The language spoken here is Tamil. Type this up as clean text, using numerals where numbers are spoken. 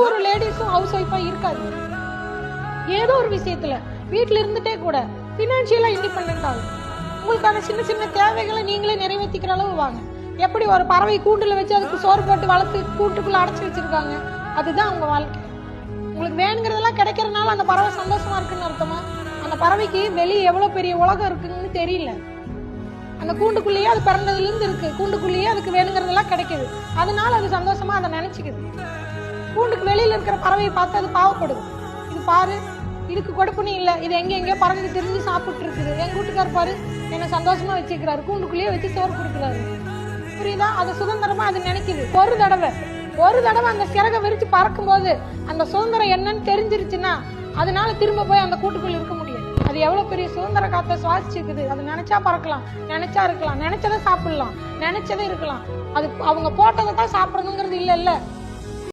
ஒரு லேடிஸும் ஹவுஸ் ஒய்ஃபா இருக்காது. ஏதோ ஒரு விஷயத்துல வீட்டுல இருந்துட்டே கூட பினான்சியலா இண்டிபெண்டன்ட் ஆகும். உங்களுக்கான சின்ன சின்ன தேவைகளை நீங்களே நிறைவேற்றிக்கிற அளவு வாங்க. எப்படி ஒரு பறவை கூண்டுல வச்சு அதுக்கு சோறு போட்டு வளர்த்து கூட்டுக்குள்ள அடைச்சி வச்சிருக்காங்க, அதுதான் உங்க வாழ்க்கை. உங்களுக்கு வேணுங்கிறதெல்லாம் கிடைக்கிறதுனால அந்த பறவை சந்தோஷமா இருக்குன்னு அர்த்தமா? அந்த பறவைக்கு வெளியே எவ்வளவு பெரிய உலகம் இருக்குன்னு தெரியல. அந்த கூண்டுக்குள்ளேயே அது பிறந்ததுல இருந்து இருக்கு, கூண்டுக்குள்ளேயே அதுக்கு வேணுங்கிறதெல்லாம் கிடைக்குது, அதனால அது சந்தோஷமா அதை நினைச்சுக்குது. கூண்டுக்கு வெளியில இருக்கிற பறவையை பார்த்து அது பாவப்படுது. இது பாரு, இதுக்கு கொடுப்புனி இல்லை, இது எங்கெங்கயோ பறந்து தெரிஞ்சு சாப்பிட்டு இருக்குது. எங்க வீட்டுக்கார் பாரு என்ன சந்தோஷமா வச்சுக்கிறாரு, கூண்டுக்குள்ளேயே வச்சு சோறு கொடுக்குறாரு. புரியுதா? அது சுதந்திரமா அது நினைக்குது. ஒரு தடவை அந்த சிறகை விரிச்சு பறக்கும் போது அந்த சுதந்திரம் என்னன்னு தெரிஞ்சிருச்சுன்னா அதனால திரும்ப போய் அந்த கூட்டுக்குள்ள இருக்க முடியாது. அது எவ்வளவு பெரிய சுதந்திர காத்த சுவாசிச்சுக்குது. அது நினைச்சா பறக்கலாம், நினைச்சா இருக்கலாம், நினைச்சதை சாப்பிடலாம், நினைச்சதை இருக்கலாம். அது அவங்க போட்டதை தான் சாப்பிடணுங்கிறது இல்ல.